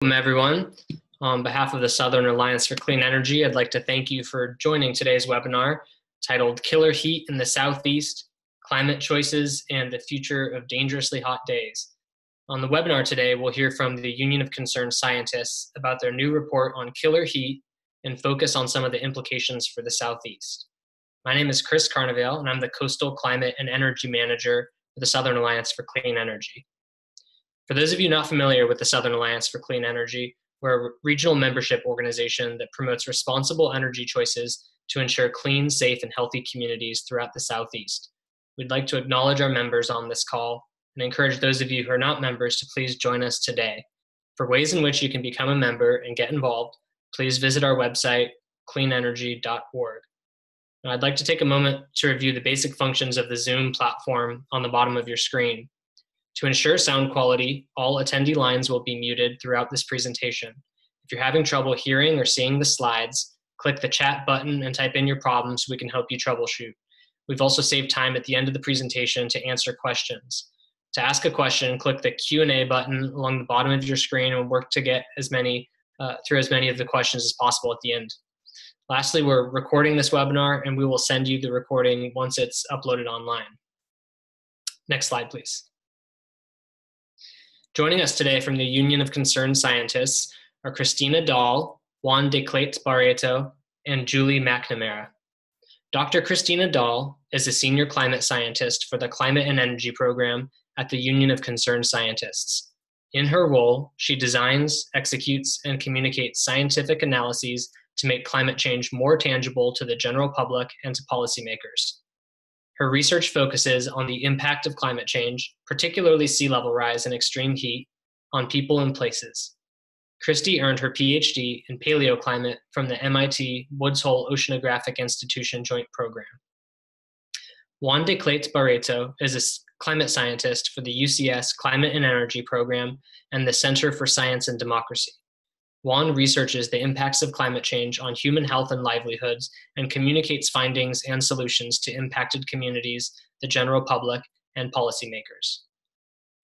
Welcome, everyone. On behalf of the Southern Alliance for Clean Energy, I'd like to thank you for joining today's webinar titled Killer Heat in the Southeast, Climate Choices and the Future of Dangerously Hot Days. On the webinar today, we'll hear from the Union of Concerned Scientists about their new report on killer heat and focus on some of the implications for the Southeast. My name is Chris Carnevale, and I'm the Coastal Climate and Energy Manager for the Southern Alliance for Clean Energy. For those of you not familiar with the Southern Alliance for Clean Energy, we're a regional membership organization that promotes responsible energy choices to ensure clean, safe, and healthy communities throughout the Southeast. We'd like to acknowledge our members on this call and encourage those of you who are not members to please join us today. For ways in which you can become a member and get involved, please visit our website, cleanenergy.org. Now, I'd like to take a moment to review the basic functions of the Zoom platform on the bottom of your screen. To ensure sound quality, all attendee lines will be muted throughout this presentation. If you're having trouble hearing or seeing the slides, click the chat button and type in your problem so we can help you troubleshoot. We've also saved time at the end of the presentation to answer questions. To ask a question, click the Q&A button along the bottom of your screen and we'll work to get through as many of the questions as possible at the end. Lastly, we're recording this webinar and we will send you the recording once it's uploaded online. Next slide, please. Joining us today from the Union of Concerned Scientists are Christina Dahl, Juan de Clates Barreto, and Julie McNamara. Dr. Christina Dahl is a senior climate scientist for the Climate and Energy Program at the Union of Concerned Scientists. In her role, she designs, executes, and communicates scientific analyses to make climate change more tangible to the general public and to policymakers. Her research focuses on the impact of climate change, particularly sea level rise and extreme heat, on people and places. Christy earned her PhD in paleoclimate from the MIT Woods Hole Oceanographic Institution Joint Program. Juan de Clates Barreto is a climate scientist for the UCS Climate and Energy Program and the Center for Science and Democracy. Juan researches the impacts of climate change on human health and livelihoods and communicates findings and solutions to impacted communities, the general public, and policymakers.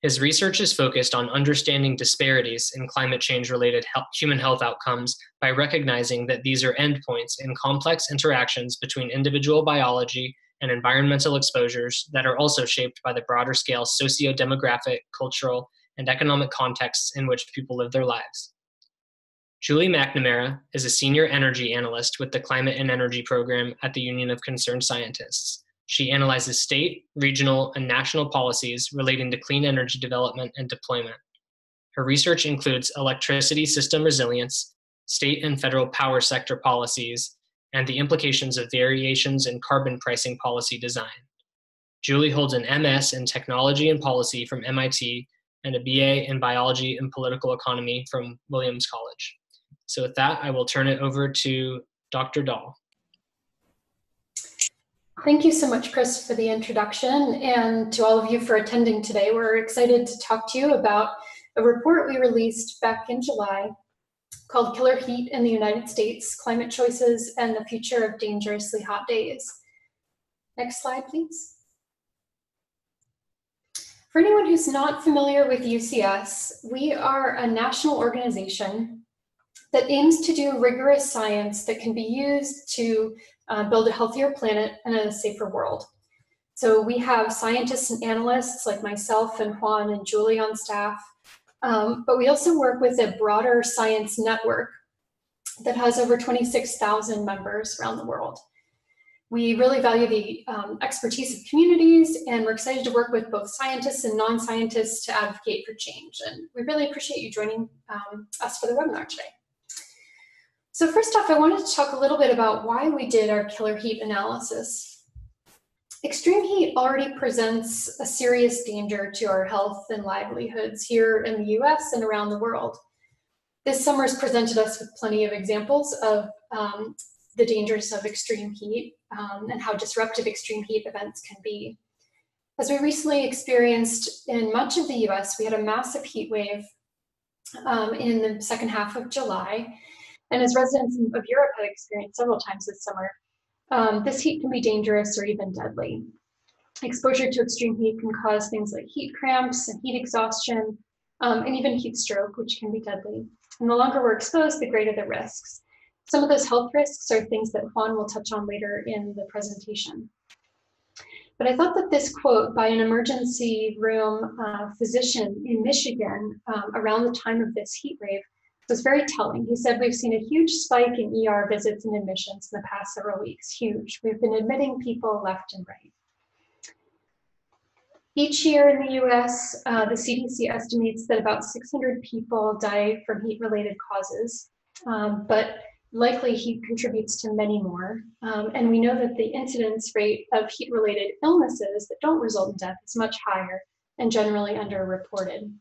His research is focused on understanding disparities in climate change-related human health outcomes by recognizing that these are endpoints in complex interactions between individual biology and environmental exposures that are also shaped by the broader scale socio-demographic, cultural, and economic contexts in which people live their lives. Julie McNamara is a senior energy analyst with the Climate and Energy Program at the Union of Concerned Scientists. She analyzes state, regional, and national policies relating to clean energy development and deployment. Her research includes electricity system resilience, state and federal power sector policies, and the implications of variations in carbon pricing policy design. Julie holds an MS in Technology and Policy from MIT and a BA in Biology and Political Economy from Williams College. So with that, I will turn it over to Dr. Dahl. Thank you so much, Chris, for the introduction, and to all of you for attending today. We're excited to talk to you about a report we released back in July called Killer Heat in the United States, Climate Choices and the Future of Dangerously Hot Days. Next slide, please. For anyone who's not familiar with UCS, we are a national organization that aims to do rigorous science that can be used to build a healthier planet and a safer world. So we have scientists and analysts like myself and Juan and Julie on staff, but we also work with a broader science network that has over 26,000 members around the world. We really value the expertise of communities, and we're excited to work with both scientists and non-scientists to advocate for change. And we really appreciate you joining us for the webinar today. So first off, I wanted to talk a little bit about why we did our killer heat analysis. Extreme heat already presents a serious danger to our health and livelihoods here in the US and around the world. This summer has presented us with plenty of examples of the dangers of extreme heat and how disruptive extreme heat events can be. As we recently experienced in much of the US, we had a massive heat wave in the second half of July. And as residents of Europe have experienced several times this summer, this heat can be dangerous or even deadly. Exposure to extreme heat can cause things like heat cramps and heat exhaustion, and even heat stroke, which can be deadly. And the longer we're exposed, the greater the risks. Some of those health risks are things that Juan will touch on later in the presentation. But I thought that this quote by an emergency room physician in Michigan around the time of this heat wave was very telling. He said, "We've seen a huge spike in ER visits and admissions in the past several weeks, huge. We've been admitting people left and right." Each year in the US, the CDC estimates that about 600 people die from heat-related causes, but likely heat contributes to many more. And we know that the incidence rate of heat-related illnesses that don't result in death is much higher and generally underreported.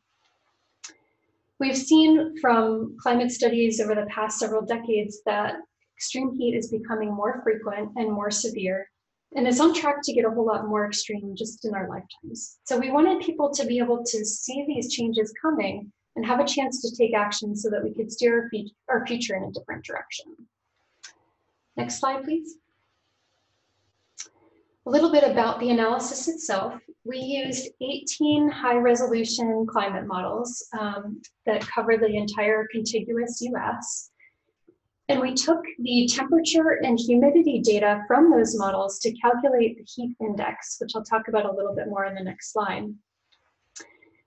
We've seen from climate studies over the past several decades that extreme heat is becoming more frequent and more severe, and it's on track to get a whole lot more extreme just in our lifetimes. So we wanted people to be able to see these changes coming and have a chance to take action so that we could steer our future in a different direction. Next slide, please. A little bit about the analysis itself. We used 18 high-resolution climate models that cover the entire contiguous US. And we took the temperature and humidity data from those models to calculate the heat index, which I'll talk about a little bit more in the next slide.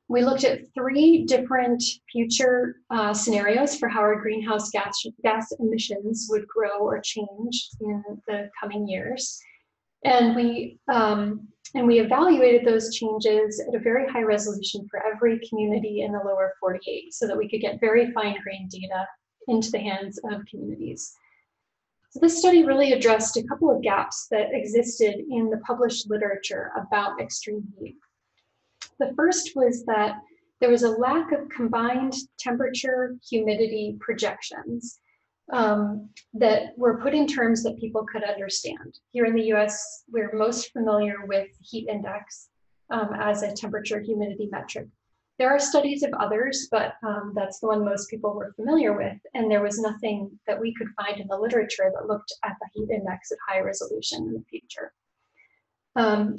We looked at 3 different future scenarios for how our greenhouse gas emissions would grow or change in the coming years. And we evaluated those changes at a very high resolution for every community in the lower 48 so that we could get very fine-grained data into the hands of communities. So this study really addressed a couple of gaps that existed in the published literature about extreme heat. The first was that there was a lack of combined temperature, humidity projections that were put in terms that people could understand. Here in the US, we're most familiar with heat index as a temperature humidity metric. There are studies of others, but that's the one most people were familiar with, and there was nothing that we could find in the literature that looked at the heat index at high resolution in the future.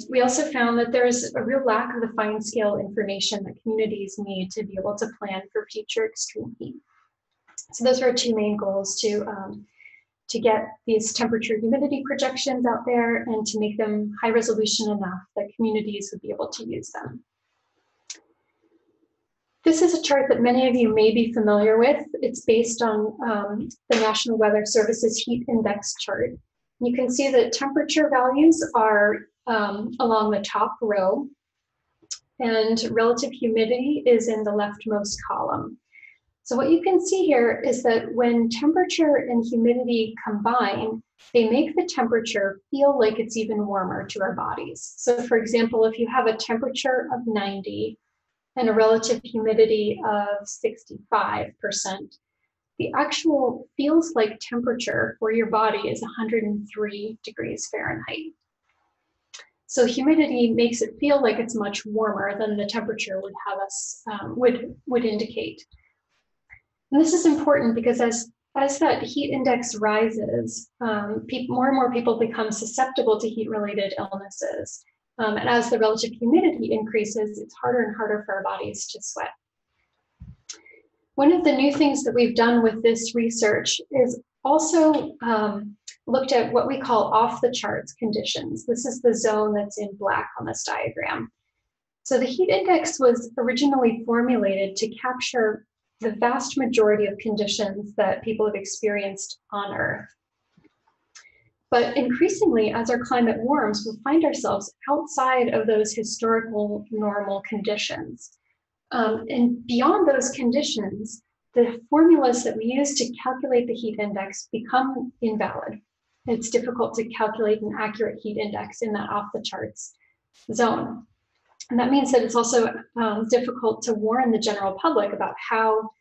We also found that there is a real lack of the fine scale information that communities need to be able to plan for future extreme heat. So those are our 2 main goals, to get these temperature humidity projections out there and to make them high resolution enough that communities would be able to use them. This is a chart that many of you may be familiar with. It's based on the National Weather Service's heat index chart. You can see that temperature values are along the top row, and relative humidity is in the leftmost column. So what you can see here is that when temperature and humidity combine, they make the temperature feel like it's even warmer to our bodies. So for example, if you have a temperature of 90 and a relative humidity of 65%, the actual feels like temperature for your body is 103 degrees Fahrenheit. So humidity makes it feel like it's much warmer than the temperature would have us would indicate. And this is important because as that heat index rises, more and more people become susceptible to heat-related illnesses. And as the relative humidity increases, it's harder and harder for our bodies to sweat. One of the new things that we've done with this research is also looked at what we call off-the-charts conditions. This is the zone that's in black on this diagram. So the heat index was originally formulated to capture the vast majority of conditions that people have experienced on Earth. But increasingly, as our climate warms, we'll find ourselves outside of those historical normal conditions. And beyond those conditions, the formulas that we use to calculate the heat index become invalid. It's difficult to calculate an accurate heat index in that off-the-charts zone. And that means that it's also difficult to warn the general public about how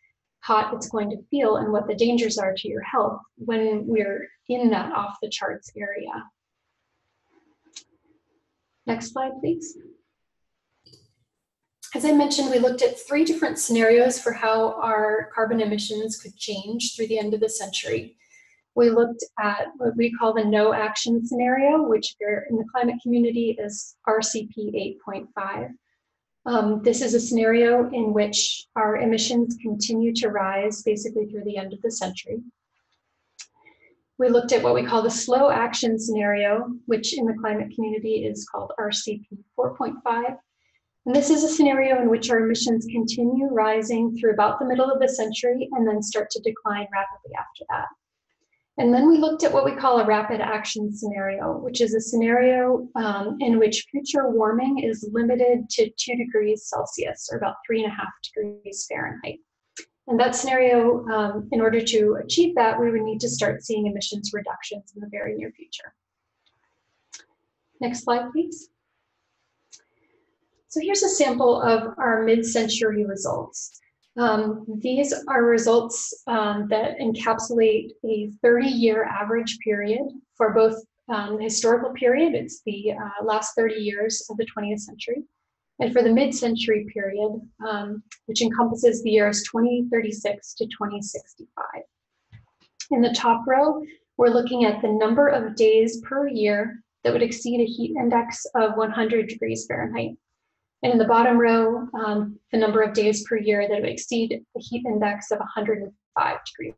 hot it's going to feel and what the dangers are to your health when we're in that off-the-charts area. Next slide, please. As I mentioned, we looked at 3 different scenarios for how our carbon emissions could change through the end of the century. We looked at what we call the no action scenario, which here in the climate community is RCP 8.5. This is a scenario in which our emissions continue to rise basically through the end of the century. We looked at what we call the slow action scenario, which in the climate community is called RCP 4.5. And this is a scenario in which our emissions continue rising through about the middle of the century and then start to decline rapidly after that. And then we looked at what we call a rapid action scenario, which is a scenario in which future warming is limited to 2 degrees Celsius, or about 3.5 degrees Fahrenheit. And that scenario, in order to achieve that, we would need to start seeing emissions reductions in the very near future. Next slide, please. So here's a sample of our mid-century results. These are results that encapsulate a 30-year average period for both the historical period, it's the last 30 years of the 20th century, and for the mid-century period, which encompasses the years 2036 to 2065. In the top row, we're looking at the number of days per year that would exceed a heat index of 100 degrees Fahrenheit. And in the bottom row, the number of days per year that would exceed a heat index of 105 degrees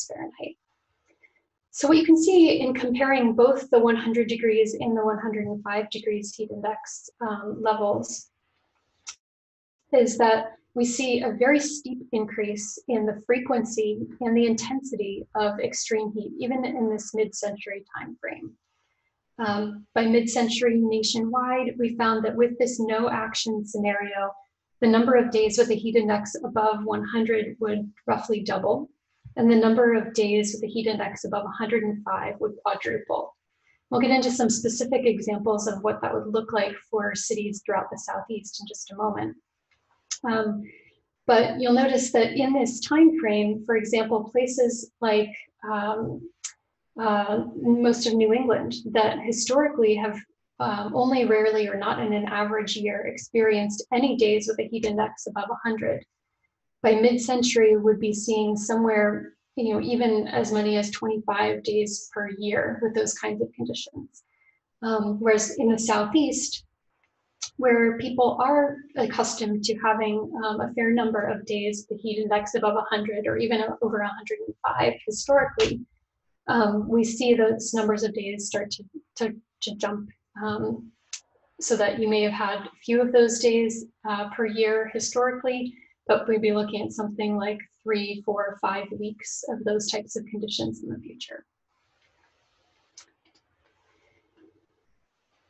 Fahrenheit. So what you can see in comparing both the 100 degrees and the 105 degrees heat index levels is that we see a very steep increase in the frequency and the intensity of extreme heat, even in this mid-century time frame. By mid-century nationwide, we found that with this no action scenario, the number of days with a heat index above 100 would roughly double, and the number of days with a heat index above 105 would quadruple. We'll get into some specific examples of what that would look like for cities throughout the Southeast in just a moment. But you'll notice that in this time frame, for example, places like most of New England that historically have only rarely or not in an average year experienced any days with a heat index above 100. By mid-century, would be seeing somewhere, even as many as 25 days per year with those kinds of conditions. Whereas in the Southeast, where people are accustomed to having a fair number of days with a heat index above 100 or even over 105 historically, we see those numbers of days start to jump, so that you may have had a few of those days per year historically, but we'd be looking at something like 3, 4, 5 weeks of those types of conditions in the future.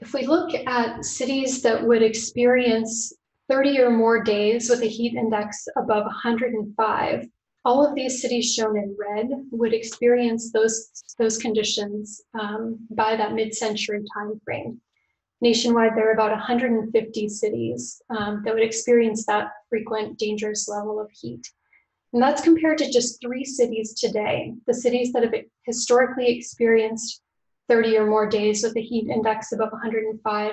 If we look at cities that would experience 30 or more days with a heat index above 105, all of these cities shown in red would experience those conditions by that mid-century time frame. Nationwide, there are about 150 cities that would experience that frequent, dangerous level of heat. And that's compared to just 3 cities today. The cities that have historically experienced 30 or more days with a heat index above 105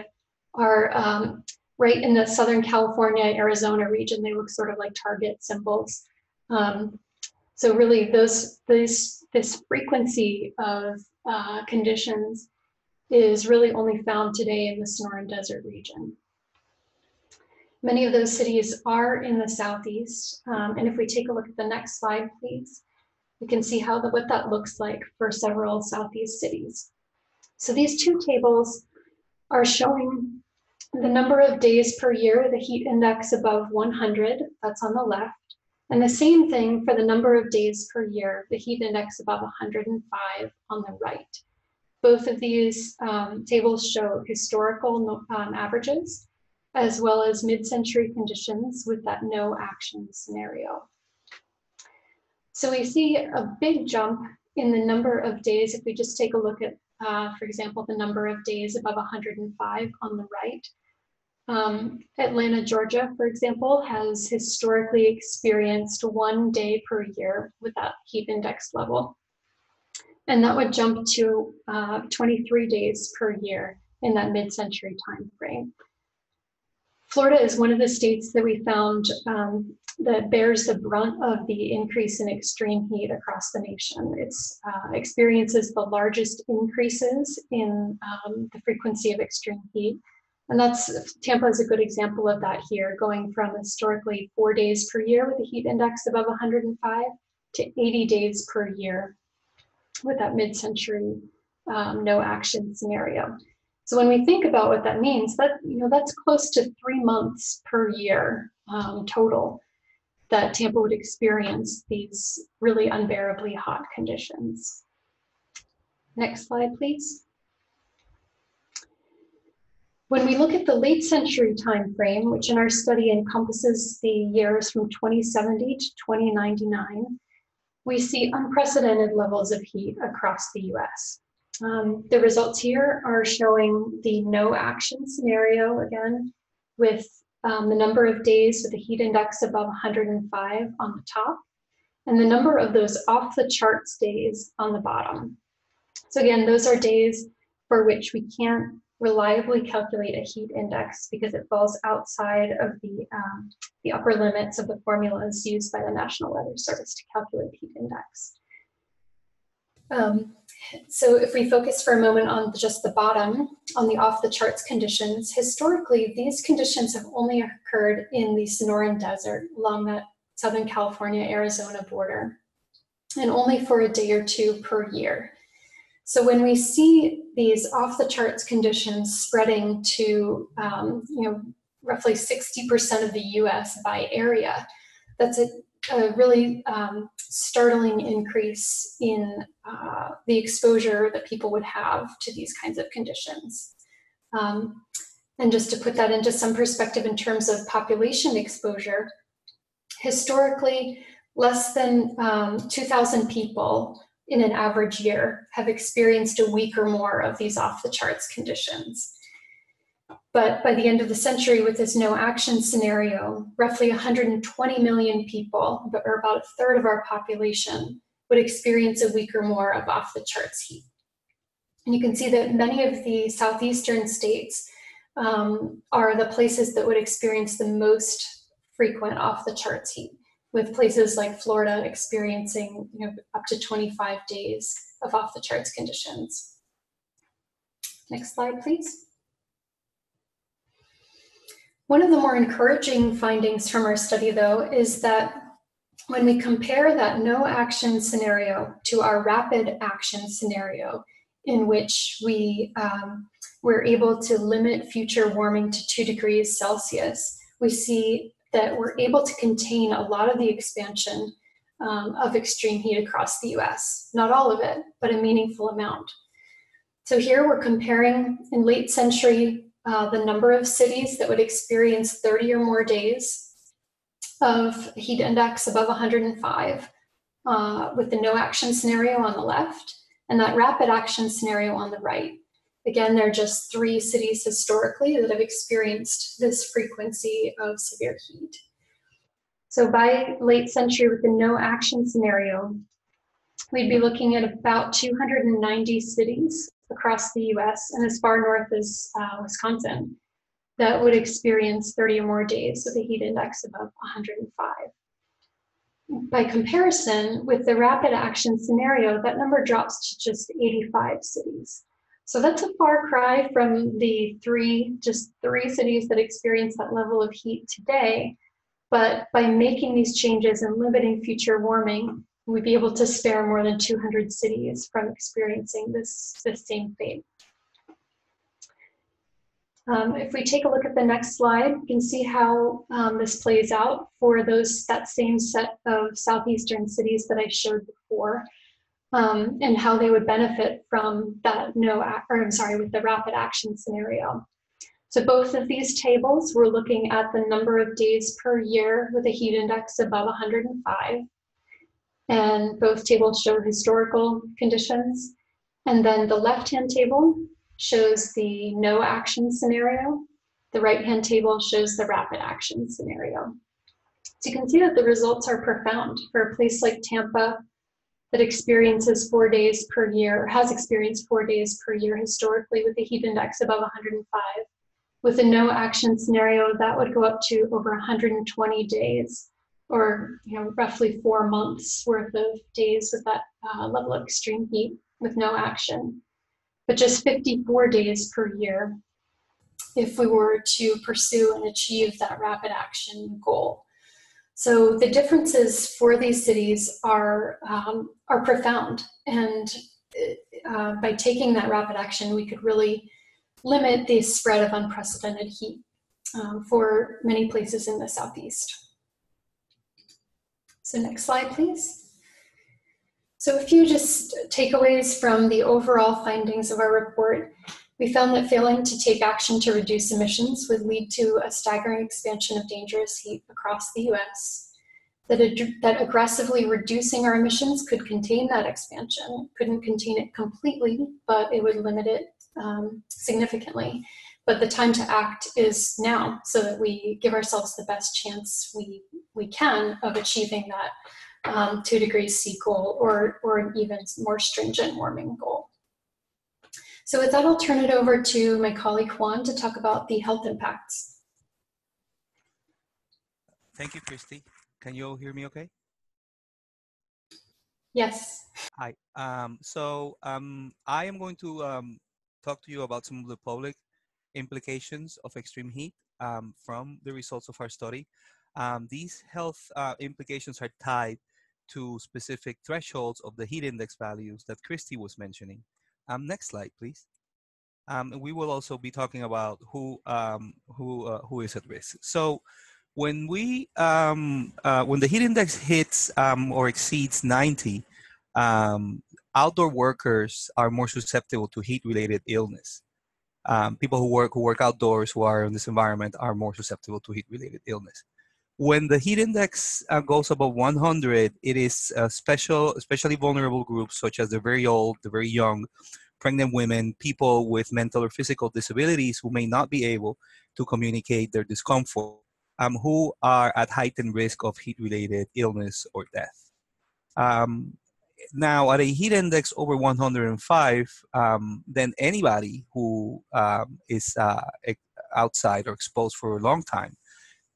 are right in the Southern California, Arizona region. They look sort of like target symbols. So really this frequency of conditions is really only found today in the Sonoran Desert region. Many of those cities are in the Southeast. And if we take a look at the next slide, please, we can see what that looks like for several Southeast cities. So these 2 tables are showing the number of days per year with a heat index above 100, that's on the left, and the same thing for the number of days per year, the heat index above 105 on the right. Both of these tables show historical averages, as well as mid-century conditions with that no action scenario. So we see a big jump in the number of days if we just take a look at, for example, the number of days above 105 on the right. Atlanta, Georgia, for example, has historically experienced 1 day per year with that heat index level. And that would jump to 23 days per year in that mid-century time frame. Florida is one of the states that we found that bears the brunt of the increase in extreme heat across the nation. It experiences the largest increases in the frequency of extreme heat. And Tampa is a good example of that here, going from historically 4 days per year with a heat index above 105 to 80 days per year with that mid-century no action scenario. So when we think about what that means, that's close to 3 months per year total that Tampa would experience these really unbearably hot conditions. Next slide, please. When we look at the late century time frame, which in our study encompasses the years from 2070 to 2099, we see unprecedented levels of heat across the US. The results here are showing the no action scenario again, with the number of days with a heat index above 105 on the top, and the number of those off the charts days on the bottom. So again, those are days for which we can't reliably calculate a heat index because it falls outside of the upper limits of the formulas used by the National Weather Service to calculate heat index. So if we focus for a moment on just the bottom, on the off-the-charts conditions, historically, these conditions have only occurred in the Sonoran Desert along that Southern California-Arizona border, and only for a day or two per year. So when we see these off-the-charts conditions spreading to roughly 60% of the US by area, that's a really startling increase in the exposure that people would have to these kinds of conditions. And just to put that into some perspective in terms of population exposure, historically, less than 2,000 people in an average year have experienced a week or more of these off-the-charts conditions. But by the end of the century, with this no action scenario, roughly 120 million people, or about a third of our population, would experience a week or more of off-the-charts heat. And you can see that many of the southeastern states are the places that would experience the most frequent off-the-charts heat, with places like Florida experiencing up to 25 days of off-the-charts conditions. Next slide, please. One of the more encouraging findings from our study, though, is that when we compare that no action scenario to our rapid action scenario, in which we're able to limit future warming to 2 degrees Celsius, we see that we're able to contain a lot of the expansion of extreme heat across the US. Not all of it, but a meaningful amount. So here we're comparing in late century the number of cities that would experience 30 or more days of heat index above 105 with the no action scenario on the left and that rapid action scenario on the right. Again, there are just 3 cities historically that have experienced this frequency of severe heat. So by late century with the no action scenario, we'd be looking at about 290 cities across the US and as far north as Wisconsin that would experience 30 or more days with a heat index above 105. By comparison, with the rapid action scenario, that number drops to just 85 cities. So that's a far cry from the just three cities that experience that level of heat today. But by making these changes and limiting future warming, we'd be able to spare more than 200 cities from experiencing this same fate. If we take a look at the next slide, you can see how this plays out for that same set of southeastern cities that I showed before, and how they would benefit from that with the rapid action scenario. So both of these tables, we're looking at the number of days per year with a heat index above 105. And both tables show historical conditions. And then the left-hand table shows the no action scenario. The right-hand table shows the rapid action scenario. So you can see that the results are profound for a place like Tampa that experiences 4 days per year, or has experienced 4 days per year historically with a heat index above 105. With a no action scenario, that would go up to over 120 days, or roughly 4 months worth of days with that level of extreme heat with no action. But just 54 days per year if we were to pursue and achieve that rapid action goal. So the differences for these cities are profound, and by taking that rapid action, we could really limit the spread of unprecedented heat for many places in the Southeast. So next slide, please. So a few just takeaways from the overall findings of our report. We found that failing to take action to reduce emissions would lead to a staggering expansion of dangerous heat across the US. That aggressively reducing our emissions could contain that expansion. Couldn't contain it completely, but it would limit it significantly. But the time to act is now, so that we give ourselves the best chance we can of achieving that 2 degrees C goal, or an even more stringent warming goal. So with that, I'll turn it over to my colleague Juan to talk about the health impacts. Thank you, Christy. Can you all hear me okay? Yes. Hi. I am going to talk to you about some of the public implications of extreme heat from the results of our study. These health implications are tied to specific thresholds of the heat index values that Christy was mentioning. Next slide, please. We will also be talking about who is at risk. So when when the heat index hits or exceeds 90, outdoor workers are more susceptible to heat-related illness. People who work outdoors, who are in this environment, are more susceptible to heat-related illness. When the heat index goes above 100, it is especially vulnerable groups such as the very old, the very young, pregnant women, people with mental or physical disabilities who may not be able to communicate their discomfort, who are at heightened risk of heat-related illness or death. Now, at a heat index over 105, then anybody who is outside or exposed for a long time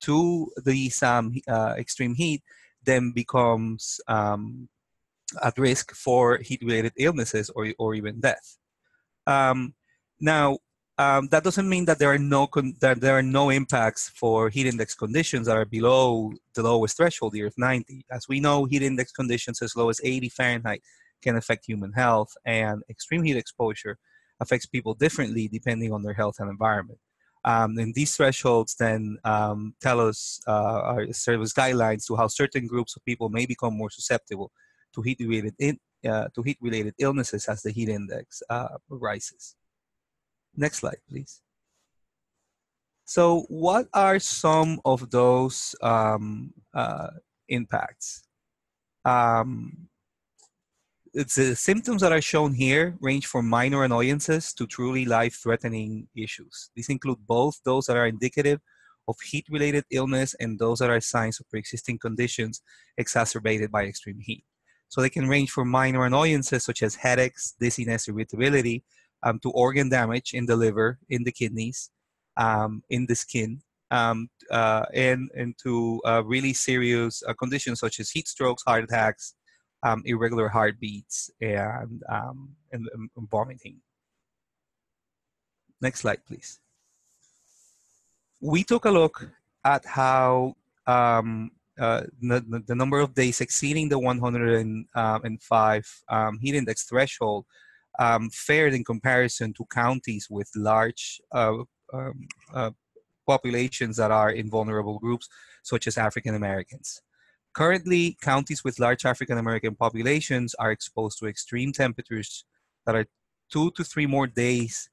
to these extreme heat then becomes at risk for heat-related illnesses or even death. That doesn't mean that there are no impacts for heat index conditions that are below the lowest threshold here of 90. As we know, heat index conditions as low as 80 Fahrenheit can affect human health, and extreme heat exposure affects people differently depending on their health and environment. And these thresholds then serve as guidelines to how certain groups of people may become more susceptible to heat-related illnesses as the heat index rises. Next slide, please. So what are some of those impacts? The symptoms that are shown here range from minor annoyances to truly life-threatening issues. These include both those that are indicative of heat-related illness and those that are signs of pre-existing conditions exacerbated by extreme heat. So they can range from minor annoyances such as headaches, dizziness, irritability, to organ damage in the liver, in the kidneys, in the skin, and to really serious conditions such as heat strokes, heart attacks, irregular heartbeats, and vomiting. Next slide, please. We took a look at how the number of days exceeding the 105 heat index threshold fared in comparison to counties with large populations that are in vulnerable groups, such as African Americans. Currently, counties with large African American populations are exposed to extreme temperatures that are 2 to 3 more days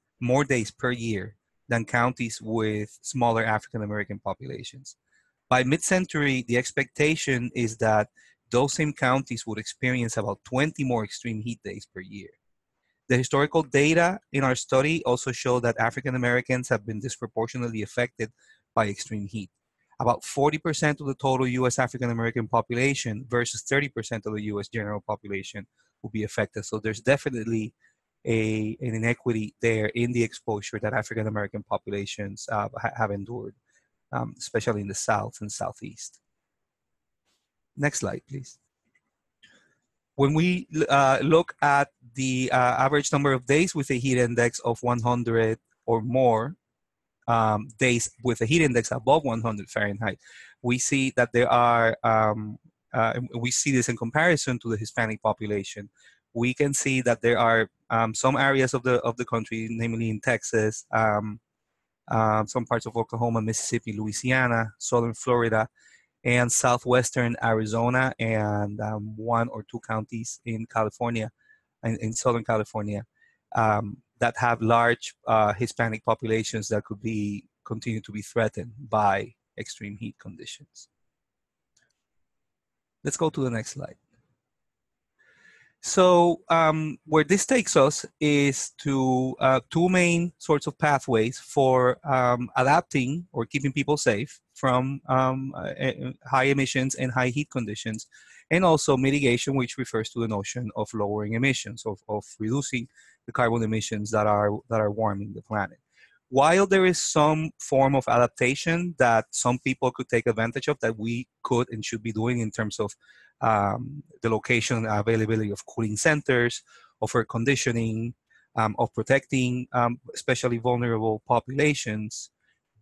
per year than counties with smaller African American populations. By mid-century, the expectation is that those same counties would experience about 20 more extreme heat days per year. The historical data in our study also show that African Americans have been disproportionately affected by extreme heat. About 40% of the total US African American population versus 30% of the US general population will be affected. So there's definitely an inequity there in the exposure that African American populations have endured, especially in the South and Southeast. Next slide, please. When we look at the average number of days with a heat index of 100 or more, days with a heat index above 100 Fahrenheit, we see that there are, we see this in comparison to the Hispanic population. We can see that there are some areas of the country, namely in Texas, some parts of Oklahoma, Mississippi, Louisiana, southern Florida, and southwestern Arizona, and one or two counties in California, in Southern California, that have large Hispanic populations that could continue to be threatened by extreme heat conditions. Let's go to the next slide. So where this takes us is to two main sorts of pathways for adapting or keeping people safe from high emissions and high heat conditions, and also mitigation, which refers to the notion of lowering emissions, of reducing the carbon emissions that are warming the planet. While there is some form of adaptation that some people could take advantage of, that we could and should be doing in terms of the location and availability of cooling centers, of air conditioning, of protecting especially vulnerable populations,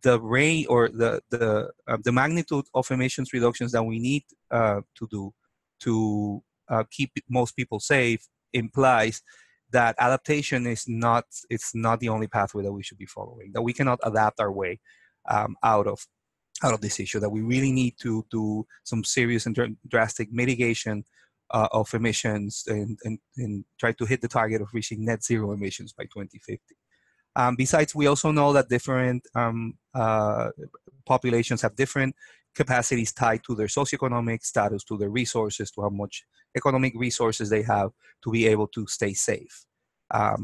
the rate or the magnitude of emissions reductions that we need to do to keep most people safe implies that adaptation is not, it's not the only pathway that we should be following, that we cannot adapt our way out of this issue, that we really need to do some serious and drastic mitigation of emissions and try to hit the target of reaching net zero emissions by 2050. Besides, we also know that different populations have different capacities tied to their socioeconomic status, to their resources, to how much economic resources they have to be able to stay safe.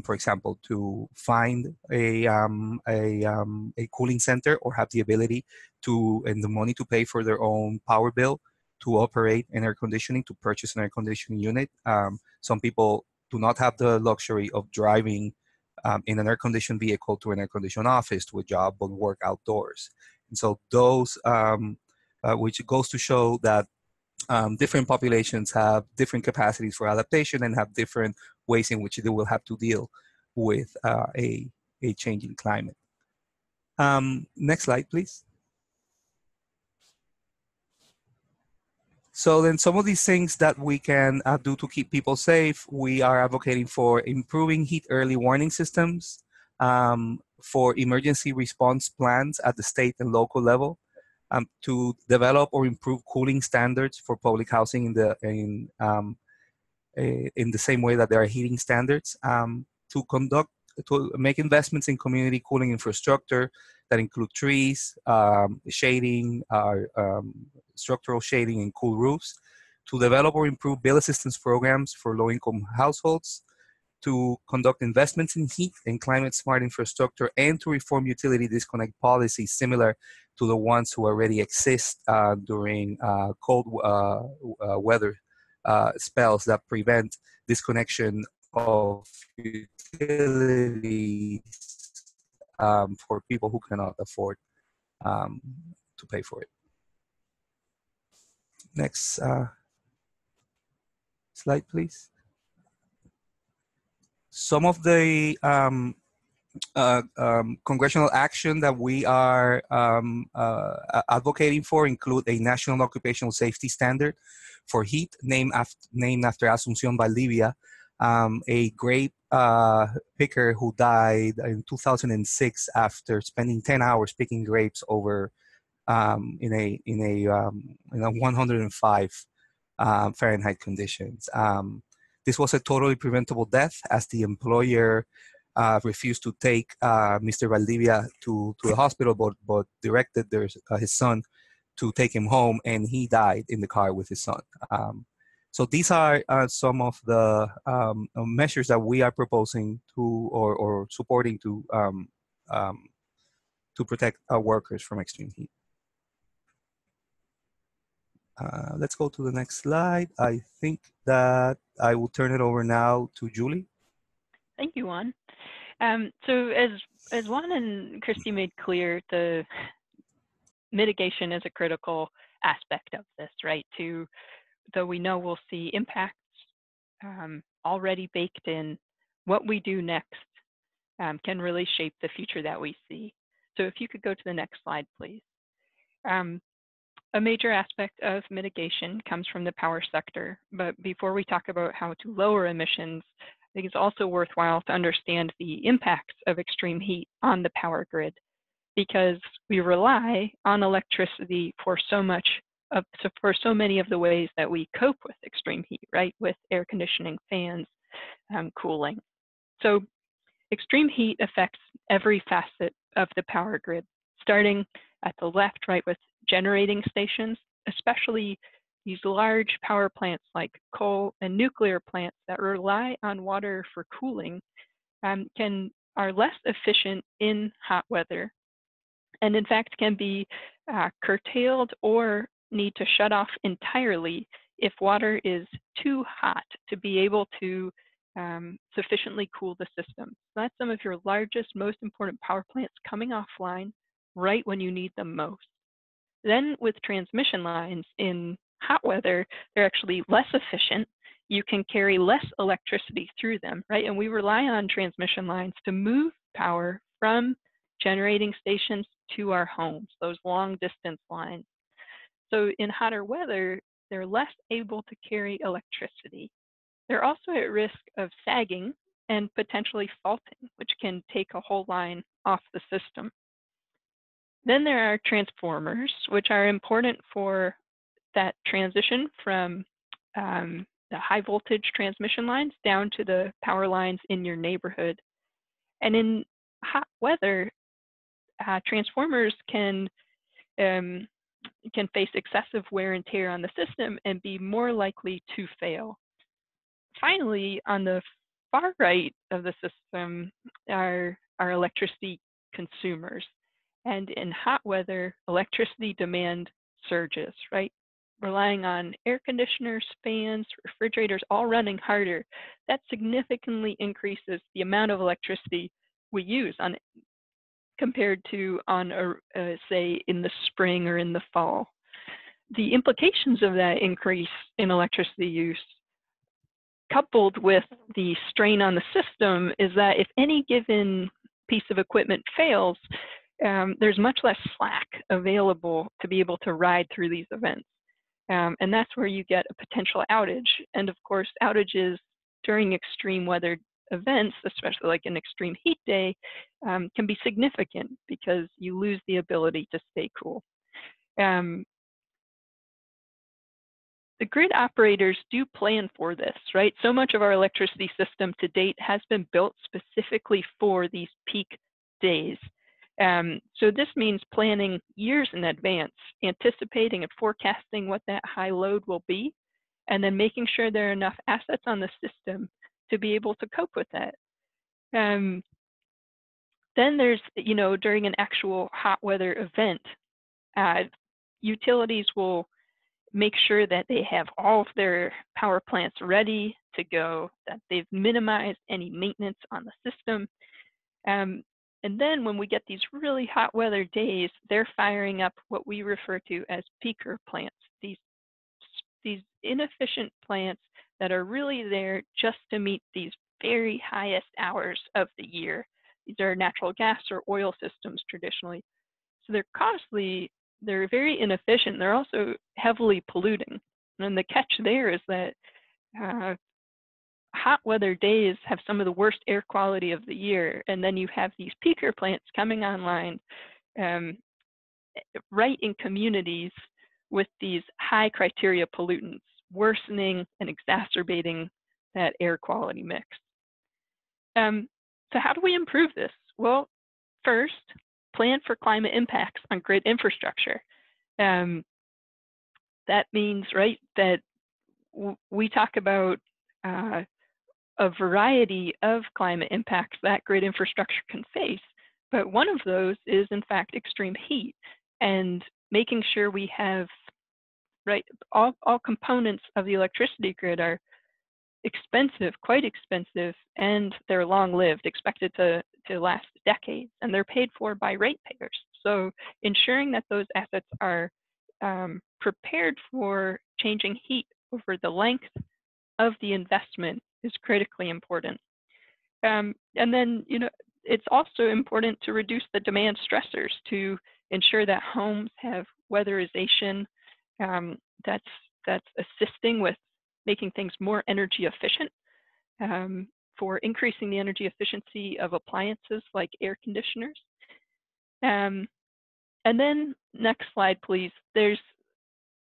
For example, to find a cooling center or have the ability to, and the money to pay for their own power bill to operate an air conditioning, to purchase an air conditioning unit. Some people do not have the luxury of driving in an air-conditioned vehicle to an air-conditioned office, to a job, but work outdoors. And so those, which goes to show that different populations have different capacities for adaptation and have different ways in which they will have to deal with a changing climate. Next slide, please. So then some of these things that we can do to keep people safe, we are advocating for improving heat early warning systems, for emergency response plans at the state and local level, to develop or improve cooling standards for public housing in the same way that there are heating standards, to make investments in community cooling infrastructure that include trees, shading, structural shading, and cool roofs, to develop or improve bill assistance programs for low-income households, to conduct investments in heat and climate-smart infrastructure, and to reform utility disconnect policies similar to the ones who already exist during cold weather spells that prevent disconnection of utilities for people who cannot afford to pay for it. Next slide, please. Some of the congressional action that we are advocating for include a national occupational safety standard for heat, named after Asuncion Valdivia, a grape picker who died in 2006 after spending 10 hours picking grapes over in a 105 Fahrenheit conditions. This was a totally preventable death, as the employer refused to take Mr. Valdivia to the hospital, but directed his son to take him home, and he died in the car with his son. So these are some of the measures that we are proposing to or supporting to protect our workers from extreme heat. Let's go to the next slide. I think that I will turn it over now to Julie. Thank you, Juan. So as Juan and Christy made clear, the mitigation is a critical aspect of this, right? Though we know we'll see impacts already baked in, what we do next can really shape the future that we see. So if you could go to the next slide, please. A major aspect of mitigation comes from the power sector, but before we talk about how to lower emissions, I think it's also worthwhile to understand the impacts of extreme heat on the power grid, because we rely on electricity for so many of the ways that we cope with extreme heat, right? With air conditioning, fans, cooling. So extreme heat affects every facet of the power grid, starting at the left, right, with generating stations, especially these large power plants like coal and nuclear plants that rely on water for cooling, are less efficient in hot weather, and in fact can be curtailed or need to shut off entirely if water is too hot to be able to sufficiently cool the system. So that's some of your largest, most important power plants coming offline right when you need them most. Then with transmission lines in hot weather, they're actually less efficient. You can carry less electricity through them, right? And we rely on transmission lines to move power from generating stations to our homes, those long distance lines. So in hotter weather, they're less able to carry electricity. They're also at risk of sagging and potentially faulting, which can take a whole line off the system. Then there are transformers, which are important for that transition from the high voltage transmission lines down to the power lines in your neighborhood. And in hot weather, transformers can face excessive wear and tear on the system and be more likely to fail. Finally, on the far right of the system are electricity consumers. And in hot weather, electricity demand surges, right? Relying on air conditioners, fans, refrigerators, all running harder. That significantly increases the amount of electricity we use compared to say in the spring or in the fall. The implications of that increase in electricity use, coupled with the strain on the system, is that if any given piece of equipment fails, there's much less slack available to be able to ride through these events. And that's where you get a potential outage. And of course, outages during extreme weather events, especially like an extreme heat day, can be significant because you lose the ability to stay cool. The grid operators do plan for this, right? So much of our electricity system to date has been built specifically for these peak days. So this means planning years in advance, anticipating and forecasting what that high load will be, and then making sure there are enough assets on the system to be able to cope with that. Then there's, during an actual hot weather event, utilities will make sure that they have all of their power plants ready to go, that they've minimized any maintenance on the system. And then when we get these really hot weather days, they're firing up what we refer to as peaker plants, these inefficient plants that are really there just to meet these very highest hours of the year. These are natural gas or oil systems traditionally. So they're costly, they're very inefficient, they're also heavily polluting. And the catch there is that hot weather days have some of the worst air quality of the year, and then you have these peaker plants coming online right in communities with these high criteria pollutants, worsening and exacerbating that air quality mix. So how do we improve this? Well, first, plan for climate impacts on grid infrastructure. That means, right, that we talk about a variety of climate impacts that grid infrastructure can face, but one of those is in fact extreme heat, and making sure we have, right, all components of the electricity grid are expensive, quite expensive, and they're long-lived, expected to last decades, and they're paid for by ratepayers. So ensuring that those assets are prepared for changing heat over the length of the investment is critically important. And then, it's also important to reduce the demand stressors to ensure that homes have weatherization that's assisting with making things more energy efficient, for increasing the energy efficiency of appliances like air conditioners. And then next slide, please. There's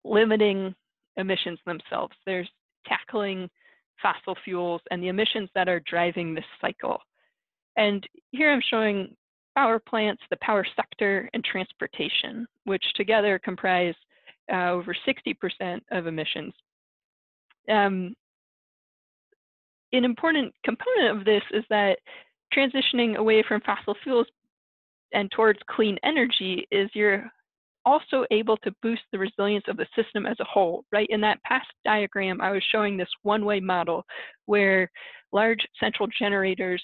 limiting emissions themselves. There's tackling fossil fuels and the emissions that are driving this cycle. And here I'm showing power plants, the power sector, and transportation, which together comprise over 60% of emissions. An important component of this is that transitioning away from fossil fuels and towards clean energy is you're also able to boost the resilience of the system as a whole, right? In that past diagram, I was showing this one-way model where large central generators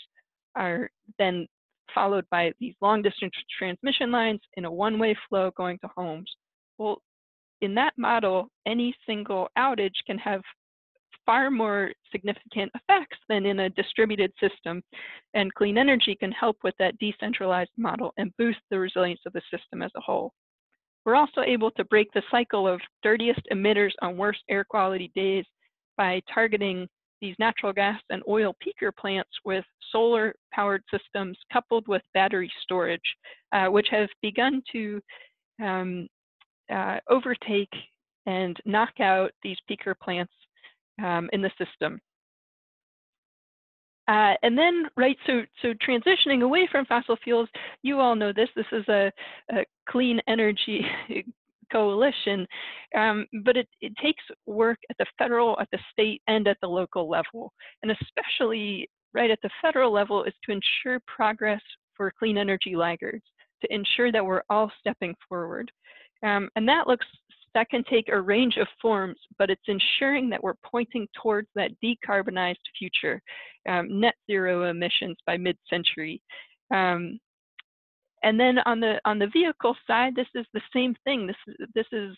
are then followed by these long-distance transmission lines in a one-way flow going to homes. Well, in that model, any single outage can have far more significant effects than in a distributed system, and clean energy can help with that decentralized model and boost the resilience of the system as a whole. We're also able to break the cycle of dirtiest emitters on worst air quality days by targeting these natural gas and oil peaker plants with solar powered systems coupled with battery storage, which have begun to overtake and knock out these peaker plants in the system. And then, right, so transitioning away from fossil fuels, you all know this is a clean energy coalition, but it takes work at the federal, at the state, and at the local level. And especially right at the federal level is to ensure progress for clean energy laggards, to ensure that we're all stepping forward. And that can take a range of forms, but it's ensuring that we're pointing towards that decarbonized future, net zero emissions by mid-century. And then on the vehicle side, this is the same thing. This is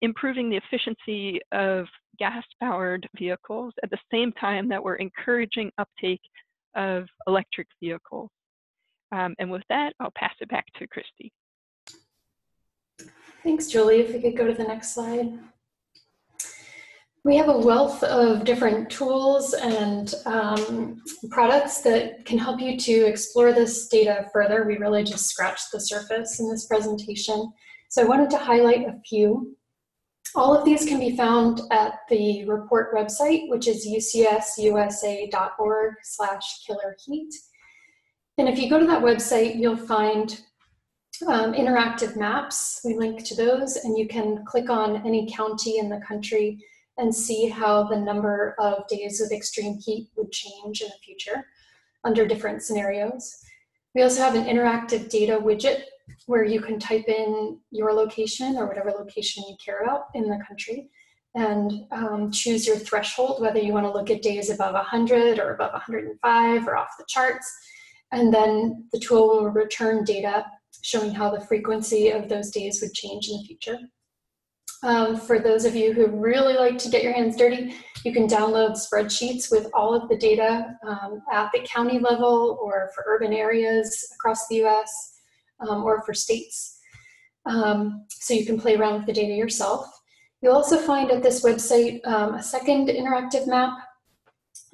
improving the efficiency of gas-powered vehicles at the same time that we're encouraging uptake of electric vehicles. And with that, I'll pass it back to Christy. Thanks, Julie. If we could go to the next slide. We have a wealth of different tools and products that can help you to explore this data further. We really just scratched the surface in this presentation. So I wanted to highlight a few. All of these can be found at the report website, which is ucsusa.org/killerheat. And if you go to that website, you'll find interactive maps. We link to those, and you can click on any county in the country and see how the number of days of extreme heat would change in the future under different scenarios. We also have an interactive data widget where you can type in your location or whatever location you care about in the country and choose your threshold, whether you want to look at days above 100 or above 105 or off the charts. And then the tool will return data showing how the frequency of those days would change in the future. For those of you who really like to get your hands dirty, you can download spreadsheets with all of the data at the county level or for urban areas across the US or for states. So you can play around with the data yourself. You'll also find at this website a second interactive map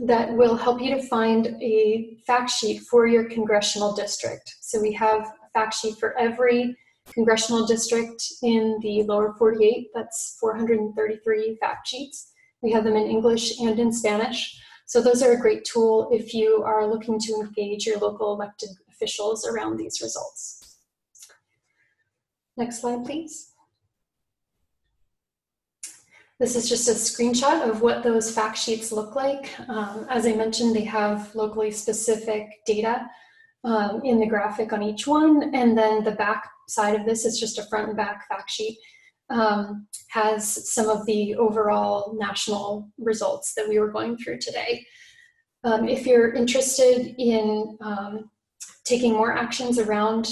that will help you to find a fact sheet for your congressional district. So we have a fact sheet for every congressional district in the lower 48. That's 433 fact sheets. We have them in English and in Spanish. So those are a great tool if you are looking to engage your local elected officials around these results. Next slide, please. This is just a screenshot of what those fact sheets look like. As I mentioned, they have locally specific data in the graphic on each one, and then the back side of this is just a front and back fact sheet. Has some of the overall national results that we were going through today. If you're interested in taking more actions around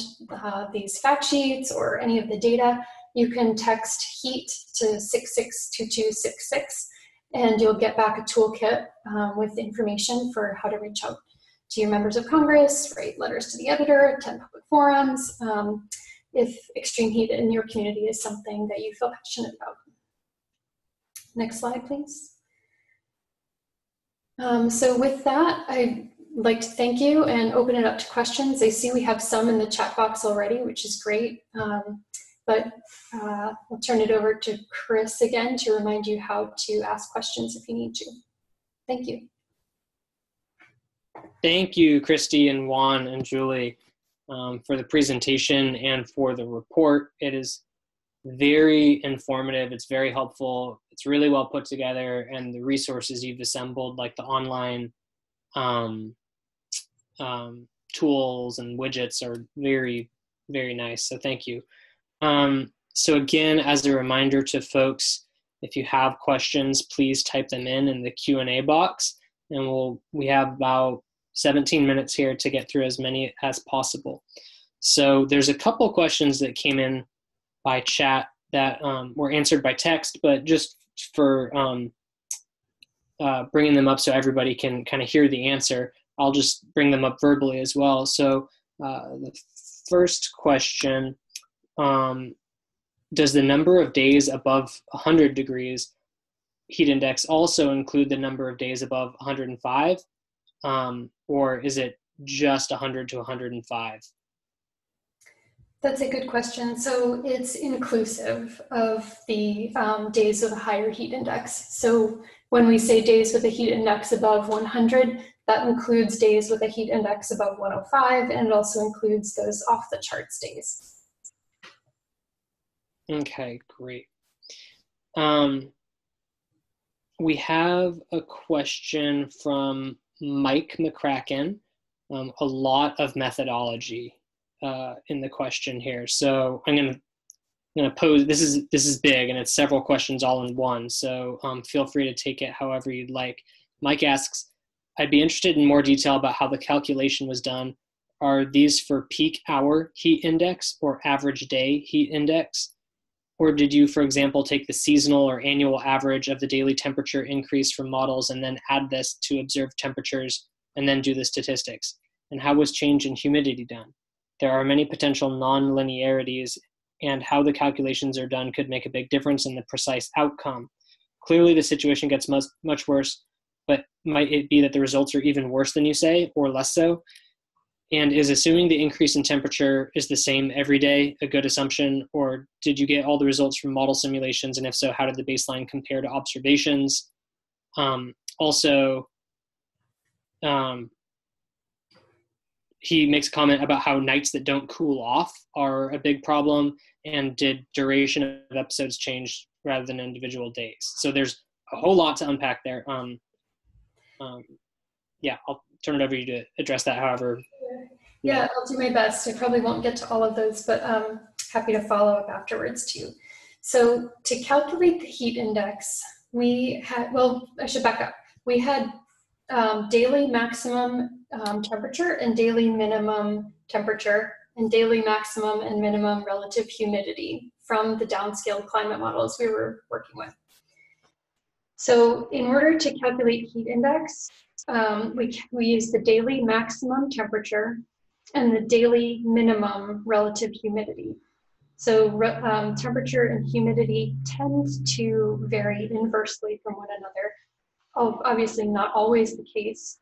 these fact sheets or any of the data, you can text HEAT to 662266 and you'll get back a toolkit with information for how to reach out to your members of Congress, write letters to the editor, attend public forums, if extreme heat in your community is something that you feel passionate about. Next slide, please. So with that, I'd like to thank you and open it up to questions. I see we have some in the chat box already, which is great. But I'll turn it over to Chris again to remind you how to ask questions if you need to. Thank you. Thank you, Christy and Juan and Julie, for the presentation and for the report. It is very informative. It's very helpful. It's really well put together, and the resources you've assembled, like the online tools and widgets, are very, very nice. So thank you. So again, as a reminder to folks, if you have questions, please type them in the Q&A box, and we have about 17 minutes here to get through as many as possible. So there's a couple questions that came in by chat that were answered by text, but just for bringing them up so everybody can kind of hear the answer, I'll just bring them up verbally as well. So the first question, does the number of days above 100 degrees heat index also include the number of days above 105? Or is it just 100 to 105? That's a good question. So it's inclusive of the days with a higher heat index. So when we say days with a heat index above 100, that includes days with a heat index above 105, and it also includes those off the charts days. Okay, great. We have a question from Mike McCracken. A lot of methodology in the question here. So I'm gonna pose, this is big, and it's several questions all in one. So feel free to take it however you'd like. Mike asks, I'd be interested in more detail about how the calculation was done. Are these for peak hour heat index or average day heat index? Or did you, for example, take the seasonal or annual average of the daily temperature increase from models and then add this to observed temperatures and then do the statistics? And how was change in humidity done? There are many potential non-linearities, and how the calculations are done could make a big difference in the precise outcome. Clearly, the situation gets much worse, but might it be that the results are even worse than you say, or less so? And is assuming the increase in temperature is the same every day a good assumption, or did you get all the results from model simulations? And if so, how did the baseline compare to observations? He makes a comment about how nights that don't cool off are a big problem, and did duration of episodes change rather than individual days? So there's a whole lot to unpack there. Yeah, I'll turn it over to you to address that however. Yeah, I'll do my best. I probably won't get to all of those, but happy to follow up afterwards too. So to calculate the heat index, we had, well, I should back up. We had daily maximum temperature and daily minimum temperature and daily maximum and minimum relative humidity from the downscaled climate models we were working with. So in order to calculate heat index, we use the daily maximum temperature and the daily minimum relative humidity. So temperature and humidity tend to vary inversely from one another. Obviously not always the case,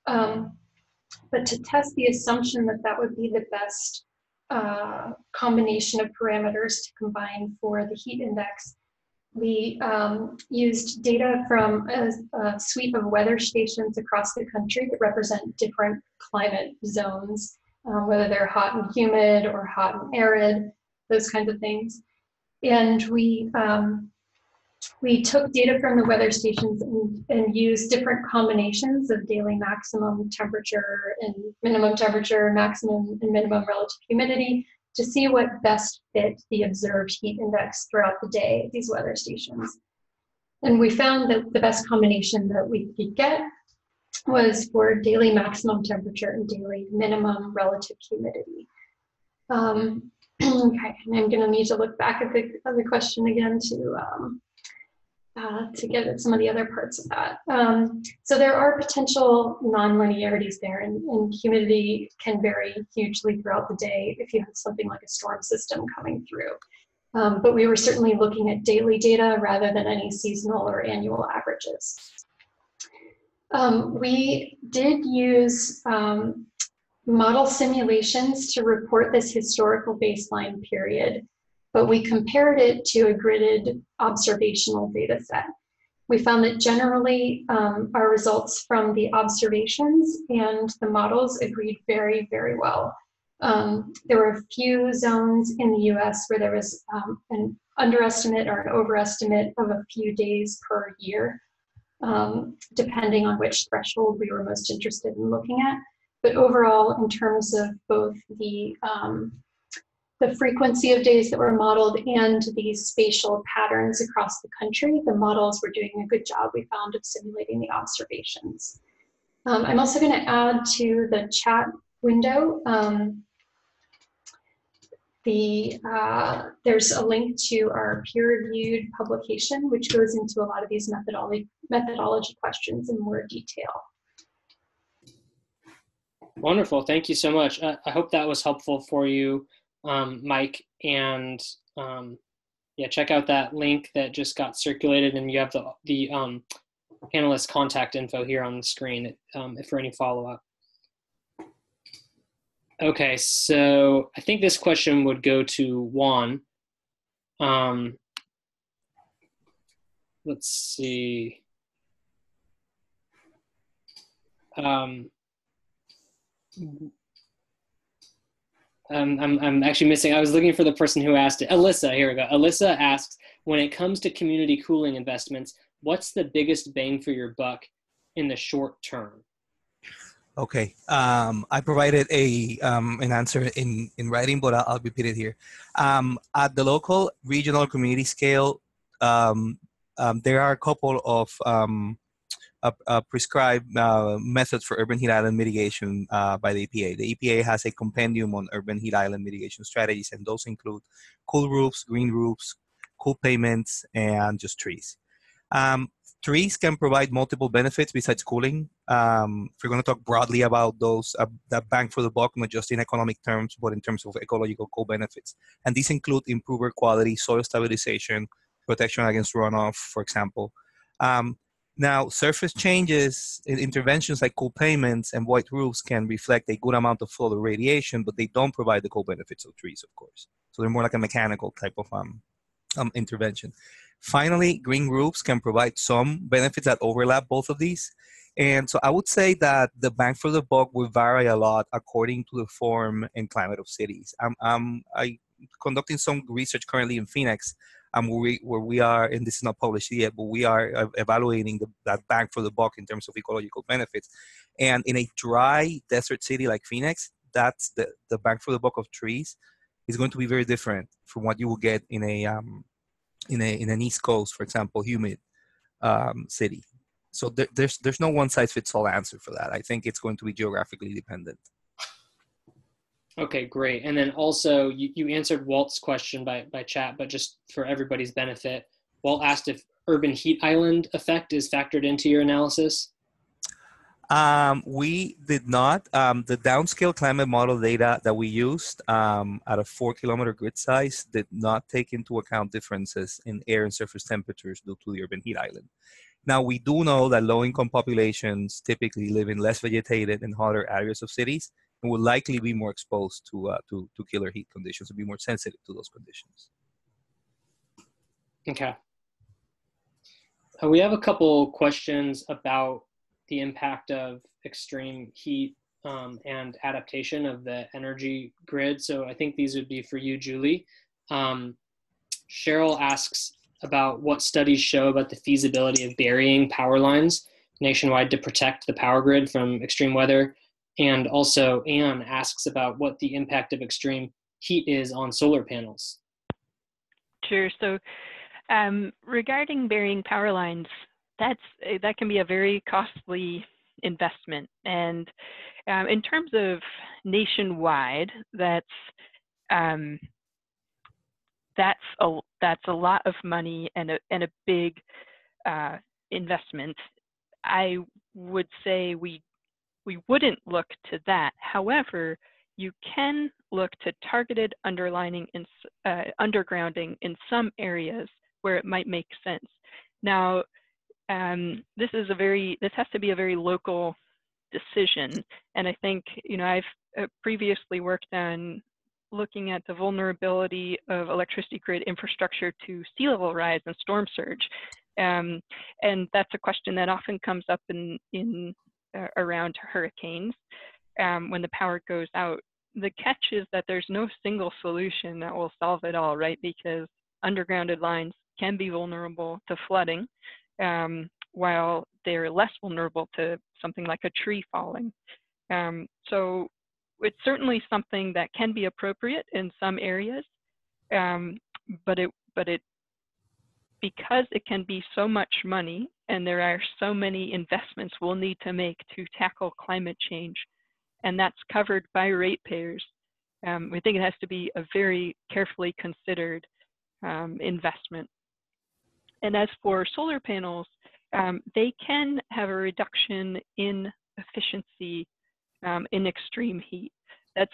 but to test the assumption that that would be the best combination of parameters to combine for the heat index, we used data from a suite of weather stations across the country that represent different climate zones, whether they're hot and humid or hot and arid, those kinds of things. And we took data from the weather stations and used different combinations of daily maximum temperature and minimum temperature, maximum and minimum relative humidity, to see what best fit the observed heat index throughout the day at these weather stations. And we found that the best combination that we could get was for daily maximum temperature and daily minimum relative humidity. Okay, and I'm gonna need to look back at the question again to to get at some of the other parts of that. So there are potential non-linearities there, and humidity can vary hugely throughout the day if you have something like a storm system coming through. But we were certainly looking at daily data rather than any seasonal or annual averages. We did use model simulations to report this historical baseline period, but we compared it to a gridded observational data set. We found that generally our results from the observations and the models agreed very, very well. There were a few zones in the US where there was an underestimate or an overestimate of a few days per year, depending on which threshold we were most interested in looking at. But overall, in terms of both the frequency of days that were modeled and the spatial patterns across the country, the models were doing a good job, we found, of simulating the observations. I'm also going to add to the chat window, there's a link to our peer-reviewed publication, which goes into a lot of these methodology questions in more detail. Wonderful, thank you so much. I hope that was helpful for you, Mike, and yeah, check out that link that just got circulated, and you have the panelist contact info here on the screen for any follow-up. Okay, so I think this question would go to Juan. Let's see. I'm actually missing. I was looking for the person who asked it. Alyssa, here we go. Alyssa asks, when it comes to community cooling investments, what's the biggest bang for your buck in the short term? Okay, I provided an answer in writing, but I'll repeat it here. At the local, regional, community scale, there are a couple of prescribed methods for urban heat island mitigation by the EPA. The EPA has a compendium on urban heat island mitigation strategies, and those include cool roofs, green roofs, cool pavements, and just trees. Trees can provide multiple benefits besides cooling. If we're going to talk broadly about those, that bang for the buck, not just in economic terms, but in terms of ecological co-benefits. And these include improved air quality, soil stabilization, protection against runoff, for example. Now, surface changes in interventions like cool pavements and white roofs can reflect a good amount of solar radiation, but they don't provide the co-benefits of trees, of course. So they're more like a mechanical type of intervention. Finally, green roofs can provide some benefits that overlap both of these. And so I would say that the bang for the buck will vary a lot according to the form and climate of cities. I'm conducting some research currently in Phoenix, where we are, and this is not published yet, but we are evaluating that bang for the buck in terms of ecological benefits. And in a dry desert city like Phoenix, that's the bang for the buck of trees is going to be very different from what you will get in an East Coast, for example, humid city. So there's no one size fits all answer for that. I think it's going to be geographically dependent. Okay, great. And then also you answered Walt's question by chat, but just for everybody's benefit, Walt asked if urban heat island effect is factored into your analysis. We did not. The downscale climate model data that we used at a 4-kilometer grid size did not take into account differences in air and surface temperatures due to the urban heat island. Now, we do know that low-income populations typically live in less vegetated and hotter areas of cities and will likely be more exposed to killer heat conditions and be more sensitive to those conditions. Okay. We have a couple questions about the impact of extreme heat and adaptation of the energy grid. So I think these would be for you, Julie. Cheryl asks about what studies show about the feasibility of burying power lines nationwide to protect the power grid from extreme weather. And also Anne asks about what the impact of extreme heat is on solar panels. Sure. So regarding burying power lines, that can be a very costly investment. And in terms of nationwide, that's a lot of money and a big investment, I would say we wouldn't look to that. However, you can look to targeted undergrounding in some areas where it might make sense. Now, this has to be a very local decision, and I think, you know, I've previously worked on looking at the vulnerability of electricity grid infrastructure to sea level rise and storm surge, and that's a question that often comes up in around hurricanes when the power goes out. The catch is that there's no single solution that will solve it all, right? Because undergrounded lines can be vulnerable to flooding, while they're less vulnerable to something like a tree falling. So it's certainly something that can be appropriate in some areas, but because it can be so much money and there are so many investments we'll need to make to tackle climate change, and that's covered by ratepayers, we think it has to be a very carefully considered investment. And as for solar panels, they can have a reduction in efficiency in extreme heat. That's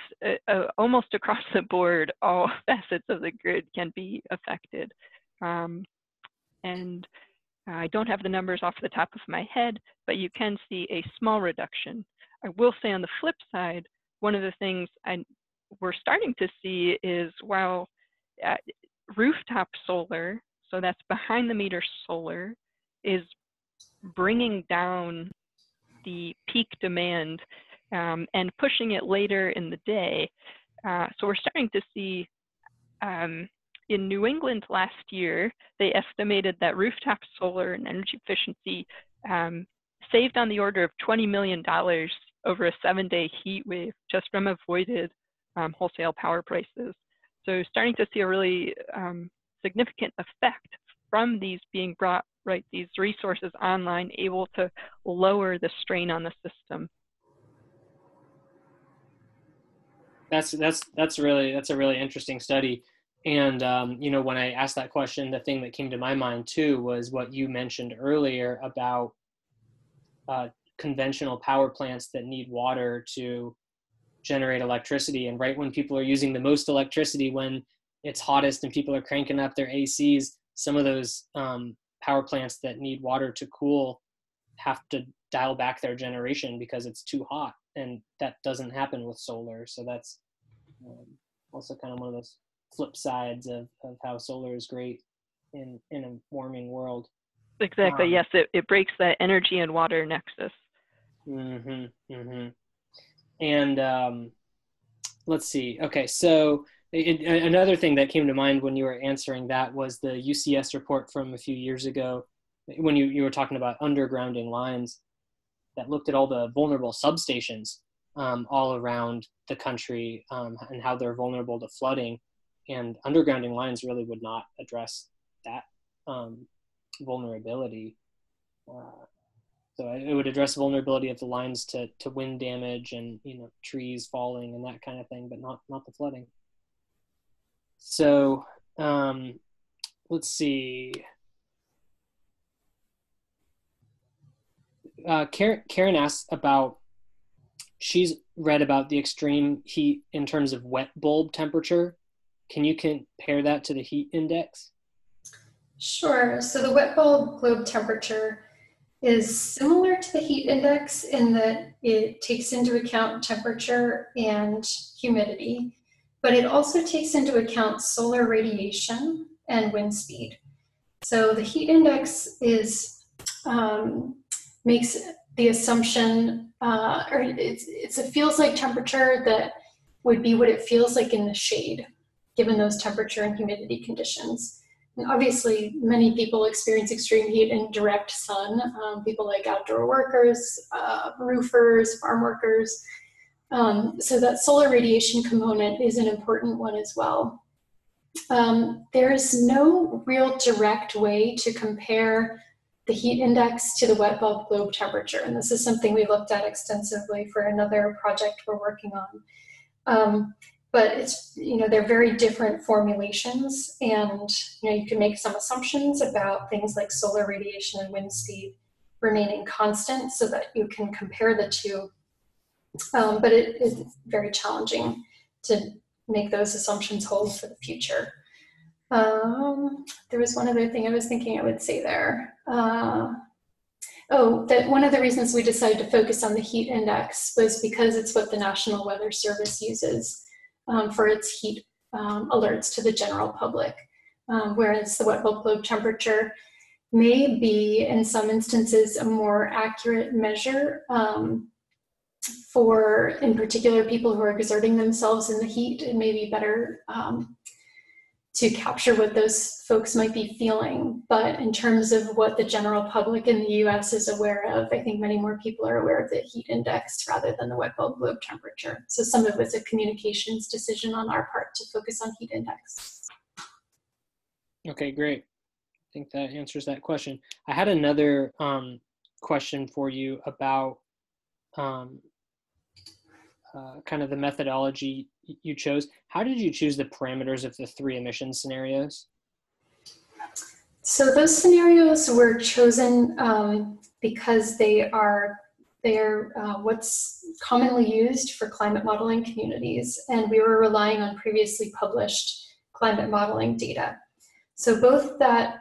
almost across the board, all facets of the grid can be affected. And I don't have the numbers off the top of my head, but you can see a small reduction. I will say on the flip side, one of the things we're starting to see is while rooftop solar, so that's behind the meter solar, is bringing down the peak demand and pushing it later in the day. So we're starting to see in New England last year, they estimated that rooftop solar and energy efficiency saved on the order of $20 million over a 7-day heat wave just from avoided wholesale power prices. So starting to see a really significant effect from these being brought, right, these resources online, able to lower the strain on the system. That's a really interesting study. And you know, when I asked that question, the thing that came to my mind too was what you mentioned earlier about conventional power plants that need water to generate electricity. And right when people are using the most electricity, when it's hottest and people are cranking up their ACs, some of those power plants that need water to cool have to dial back their generation because it's too hot. And that doesn't happen with solar. So that's also kind of one of those flip sides of how solar is great in a warming world. Exactly. Yes, it breaks that energy and water nexus. And let's see. Okay, so another thing that came to mind when you were answering that was the UCS report from a few years ago when you were talking about undergrounding lines that looked at all the vulnerable substations all around the country and how they're vulnerable to flooding. And undergrounding lines really would not address that vulnerability. So it would address vulnerability of the lines to wind damage and, you know, trees falling and that kind of thing, but not the flooding. So let's see. Karen asked about, she's read about the extreme heat in terms of wet bulb temperature. Can you compare that to the heat index? Sure. So the wet bulb globe temperature is similar to the heat index in that it takes into account temperature and humidity, but it also takes into account solar radiation and wind speed. So the heat index is makes the assumption, or it's a feels like temperature that would be what it feels like in the shade, given those temperature and humidity conditions. And obviously, many people experience extreme heat in direct sun, people like outdoor workers, roofers, farm workers. So that solar radiation component is an important one as well. There is no real direct way to compare the heat index to the wet bulb globe temperature. And this is something we looked at extensively for another project we're working on. but it's, they're very different formulations, and, you can make some assumptions about things like solar radiation and wind speed remaining constant so that you can compare the two. But it is very challenging to make those assumptions hold for the future. There was one other thing I was thinking I would say there. That one of the reasons we decided to focus on the heat index was because it's what the National Weather Service uses for its heat alerts to the general public, whereas the wet bulb lobe temperature may be, in some instances, a more accurate measure for, in particular, people who are exerting themselves in the heat. It may be better to capture what those folks might be feeling. But in terms of what the general public in the US is aware of, I think many more people are aware of the heat index rather than the wet bulb lobe temperature. So some of it was a communications decision on our part to focus on heat index. Okay, great. I think that answers that question. I had another question for you about kind of the methodology you chose. How did you choose the parameters of the 3 emission scenarios? So those scenarios were chosen because they are what's commonly used for climate modeling communities, and we were relying on previously published climate modeling data. So both that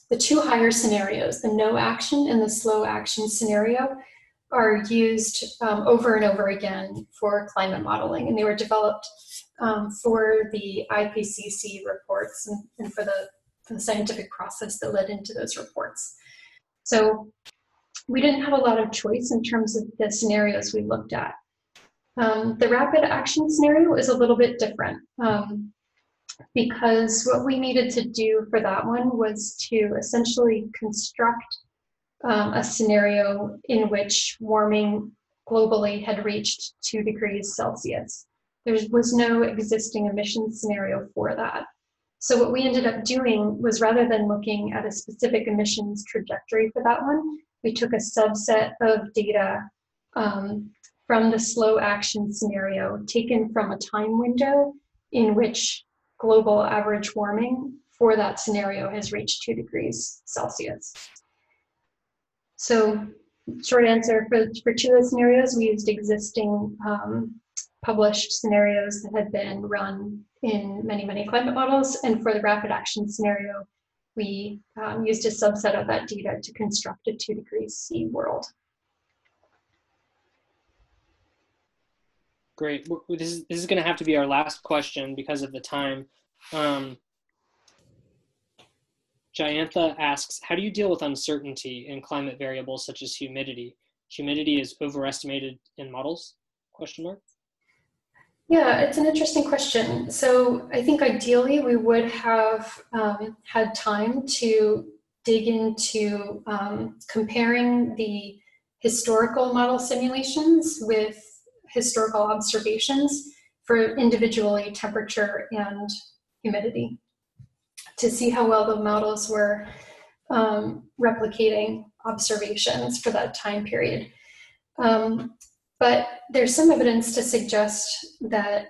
the 2 higher scenarios, the no action and the slow action scenario, are used over and over again for climate modeling, and they were developed for the IPCC reports and for the scientific process that led into those reports. So we didn't have a lot of choice in terms of the scenarios we looked at. The rapid action scenario is a little bit different because what we needed to do for that one was to essentially construct a scenario in which warming globally had reached 2 degrees Celsius. There was no existing emissions scenario for that. So what we ended up doing was, rather than looking at a specific emissions trajectory for that one, we took a subset of data from the slow action scenario taken from a time window in which global average warming for that scenario has reached 2 degrees Celsius. So, short answer, for 2 of the scenarios, we used existing published scenarios that had been run in many, many climate models. And for the rapid action scenario, we used a subset of that data to construct a 2 degrees C world. Great. This is going to have to be our last question because of the time. Jayantha asks, how do you deal with uncertainty in climate variables such as humidity? Humidity is overestimated in models? Question mark. Yeah, it's an interesting question. So I think ideally we would have had time to dig into comparing the historical model simulations with historical observations for individually temperature and humidity, to see how well the models were replicating observations for that time period. But there's some evidence to suggest that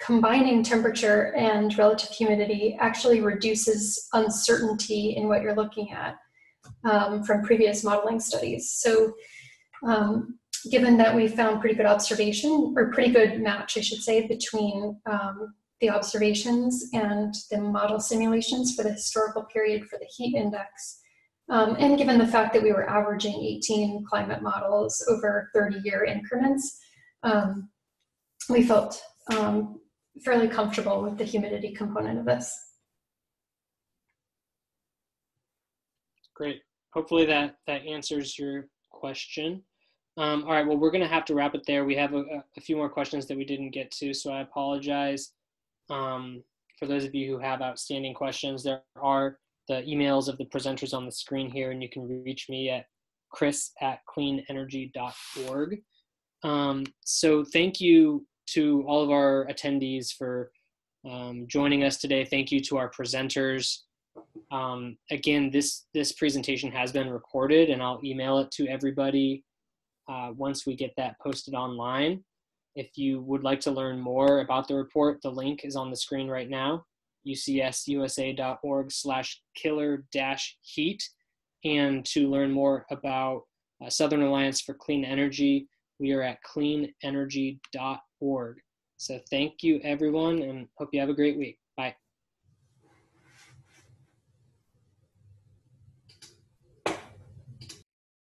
combining temperature and relative humidity actually reduces uncertainty in what you're looking at from previous modeling studies. So given that we found pretty good observation, or pretty good match, I should say, between the observations and the model simulations for the historical period for the heat index, and given the fact that we were averaging 18 climate models over 30-year increments, we felt fairly comfortable with the humidity component of this. Great. Hopefully that answers your question. All right, well, we're going to have to wrap it there. We have a few more questions that we didn't get to, so I apologize. For those of you who have outstanding questions, there are the emails of the presenters on the screen here, and you can reach me at chris@cleanenergy.org. So thank you to all of our attendees for joining us today. Thank you to our presenters. Again, this presentation has been recorded, and I'll email it to everybody once we get that posted online. If you would like to learn more about the report, the link is on the screen right now, ucsusa.org/killer-heat. And to learn more about Southern Alliance for Clean Energy, we are at cleanenergy.org. So thank you, everyone, and hope you have a great week. Bye.